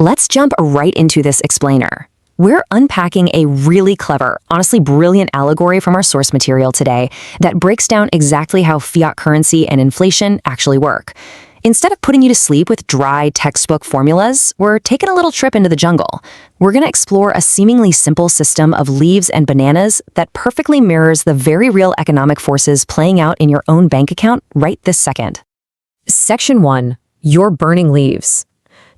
Let's jump right into this explainer. We're unpacking a really clever, honestly brilliant allegory from our source material today that breaks down exactly how fiat currency and inflation actually work. Instead of putting you to sleep with dry textbook formulas, we're taking a little trip into the jungle. We're going to explore a seemingly simple system of leaves and bananas that perfectly mirrors the very real economic forces playing out in your own bank account right this second. Section 1. You're burning leaves.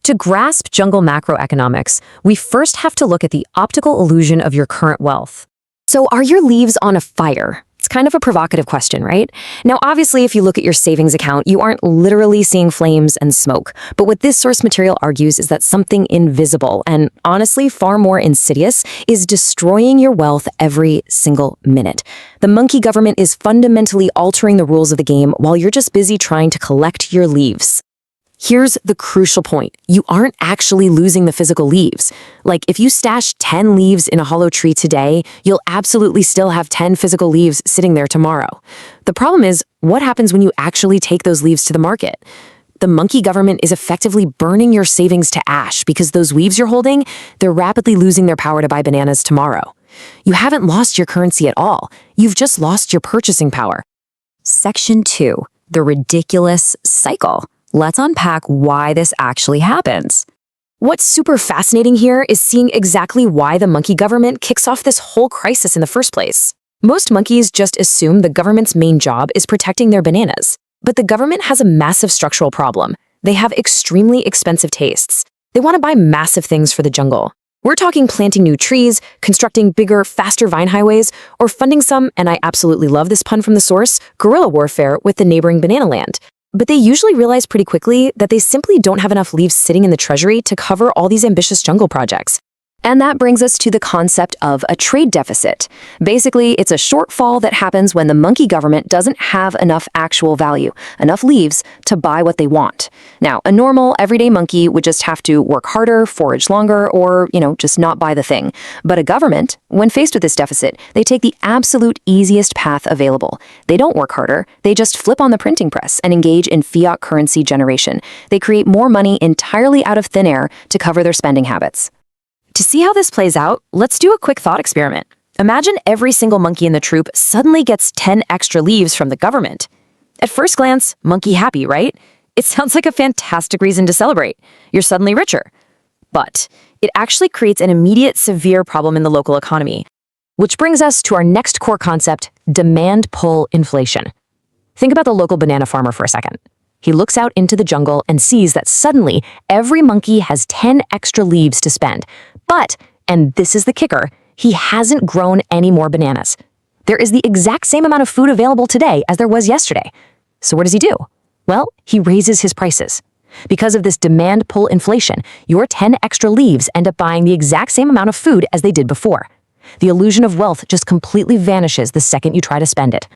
To grasp jungle macroeconomics, we first have to look at the optical illusion of your current wealth. So are your leaves on a fire? It's kind of a provocative question, right? Now, obviously, if you look at your savings account, you aren't literally seeing flames and smoke. But what this source material argues is that something invisible, and honestly far more insidious, is destroying your wealth every single minute. The monkey government is fundamentally altering the rules of the game while you're just busy trying to collect your leaves. Here's the crucial point. You aren't actually losing the physical leaves. Like, if you stash 10 leaves in a hollow tree today, you'll absolutely still have 10 physical leaves sitting there tomorrow. The problem is, what happens when you actually take those leaves to the market? The monkey government is effectively burning your savings to ash because those leaves you're holding, they're rapidly losing their power to buy bananas tomorrow. You haven't lost your currency at all. You've just lost your purchasing power. Section 2. The ridiculous cycle. Let's unpack why this actually happens. What's super fascinating here is seeing exactly why the monkey government kicks off this whole crisis in the first place. Most monkeys just assume the government's main job is protecting their bananas. But the government has a massive structural problem. They have extremely expensive tastes. They want to buy massive things for the jungle. We're talking planting new trees, constructing bigger, faster vine highways, or funding some, and I absolutely love this pun from the source, guerrilla warfare with the neighboring banana land. But they usually realize pretty quickly that they simply don't have enough leaves sitting in the treasury to cover all these ambitious jungle projects. And that brings us to the concept of a trade deficit. Basically, it's a shortfall that happens when the monkey government doesn't have enough actual value, enough leaves, to buy what they want. Now, a normal, everyday monkey would just have to work harder, forage longer, or, just not buy the thing. But a government, when faced with this deficit, they take the absolute easiest path available. They don't work harder, they just flip on the printing press and engage in fiat currency generation. They create more money entirely out of thin air to cover their spending habits. To see how this plays out, let's do a quick thought experiment. Imagine every single monkey in the troop suddenly gets 10 extra leaves from the government. At first glance, monkey happy, right? It sounds like a fantastic reason to celebrate. You're suddenly richer. But it actually creates an immediate severe problem in the local economy. Which brings us to our next core concept, demand-pull inflation. Think about the local banana farmer for a second. He looks out into the jungle and sees that suddenly every monkey has 10 extra leaves to spend. But, and this is the kicker, he hasn't grown any more bananas. There is the exact same amount of food available today as there was yesterday. So what does he do? Well, he raises his prices. Because of this demand-pull inflation, your 10 extra leaves end up buying the exact same amount of food as they did before. The illusion of wealth just completely vanishes the second you try to spend it.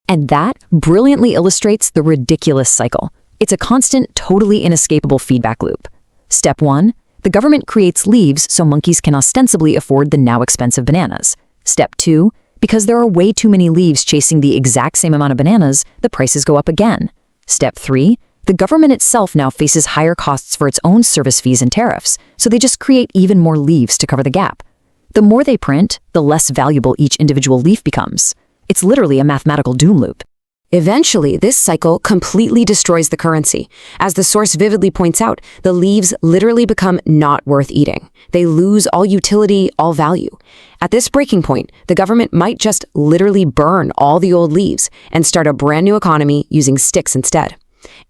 And that brilliantly illustrates the ridiculous cycle. It's a constant, totally inescapable feedback loop. Step 1. The government creates leaves so monkeys can ostensibly afford the now expensive bananas. Step 2. Because there are way too many leaves chasing the exact same amount of bananas, the prices go up again. Step 3. The government itself now faces higher costs for its own service fees and tariffs, so they just create even more leaves to cover the gap. The more they print, the less valuable each individual leaf becomes. It's literally a mathematical doom loop. Eventually, this cycle completely destroys the currency. As the source vividly points out, the leaves literally become not worth eating. They lose all utility, all value. At this breaking point, the government might just literally burn all the old leaves and start a brand new economy using sticks instead.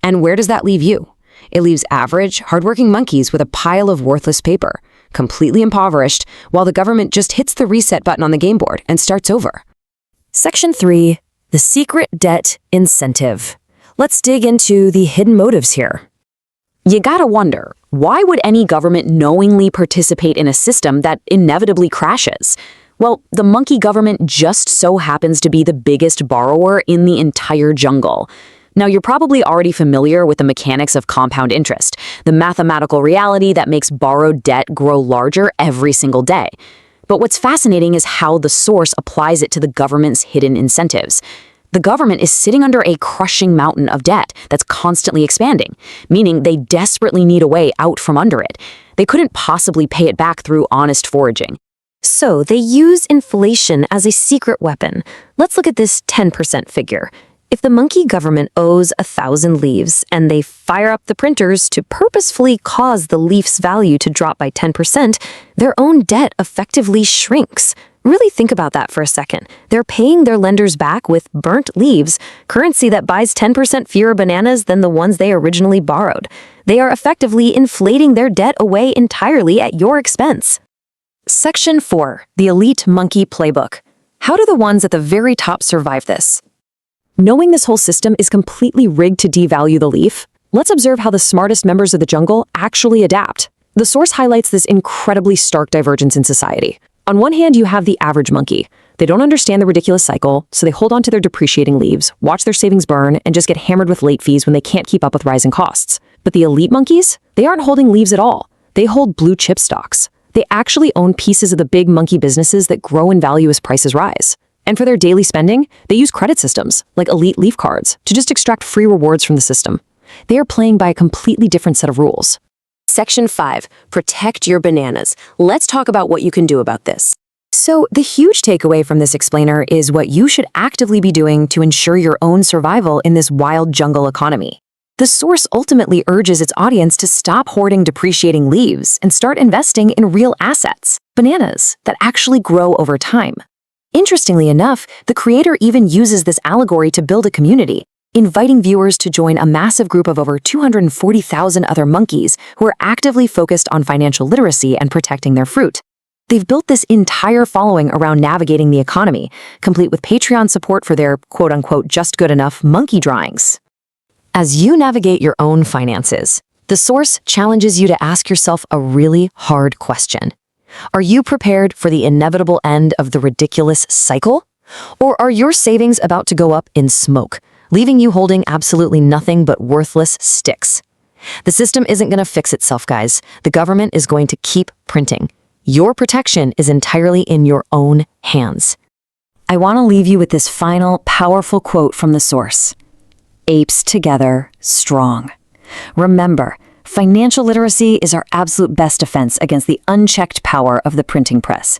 And where does that leave you? It leaves average, hardworking monkeys with a pile of worthless paper, completely impoverished, while the government just hits the reset button on the game board and starts over. Section 3. The secret debt incentive. Let's dig into the hidden motives here. You gotta wonder, why would any government knowingly participate in a system that inevitably crashes? Well, the monkey government just so happens to be the biggest borrower in the entire jungle. Now, you're probably already familiar with the mechanics of compound interest, the mathematical reality that makes borrowed debt grow larger every single day. But what's fascinating is how the source applies it to the government's hidden incentives. The government is sitting under a crushing mountain of debt that's constantly expanding, meaning they desperately need a way out from under it. They couldn't possibly pay it back through honest foraging. So they use inflation as a secret weapon. Let's look at this 10% figure. If the monkey government owes 1,000 leaves and they fire up the printers to purposefully cause the leaf's value to drop by 10%, their own debt effectively shrinks. Really think about that for a second. They're paying their lenders back with burnt leaves, currency that buys 10% fewer bananas than the ones they originally borrowed. They are effectively inflating their debt away entirely at your expense. Section 4. The Elite Monkey Playbook. How do the ones at the very top survive this? Knowing this whole system is completely rigged to devalue the leaf, let's observe how the smartest members of the jungle actually adapt. The source highlights this incredibly stark divergence in society. On one hand, you have the average monkey. They don't understand the ridiculous cycle, so they hold on to their depreciating leaves, watch their savings burn, and just get hammered with late fees when they can't keep up with rising costs. But the elite monkeys? They aren't holding leaves at all. They hold blue chip stocks. They actually own pieces of the big monkey businesses that grow in value as prices rise. And for their daily spending, they use credit systems, like elite leaf cards, to just extract free rewards from the system. They are playing by a completely different set of rules. Section 5. Protect your bananas. Let's talk about what you can do about this. So the huge takeaway from this explainer is what you should actively be doing to ensure your own survival in this wild jungle economy. The source ultimately urges its audience to stop hoarding depreciating leaves and start investing in real assets, bananas, that actually grow over time. Interestingly enough, the creator even uses this allegory to build a community, inviting viewers to join a massive group of over 240,000 other monkeys who are actively focused on financial literacy and protecting their fruit. They've built this entire following around navigating the economy, complete with Patreon support for their quote-unquote just good enough monkey drawings. As you navigate your own finances, the source challenges you to ask yourself a really hard question. Are you prepared for the inevitable end of the ridiculous cycle? Or are your savings about to go up in smoke, leaving you holding absolutely nothing but worthless sticks? The system isn't going to fix itself, guys. The government is going to keep printing. Your protection is entirely in your own hands. I want to leave you with this final, powerful quote from the source. Apes together, strong. Remember, financial literacy is our absolute best defense against the unchecked power of the printing press.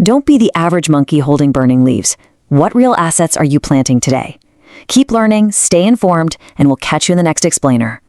Don't be the average monkey holding burning leaves. What real assets are you planting today? Keep learning, stay informed, and we'll catch you in the next explainer.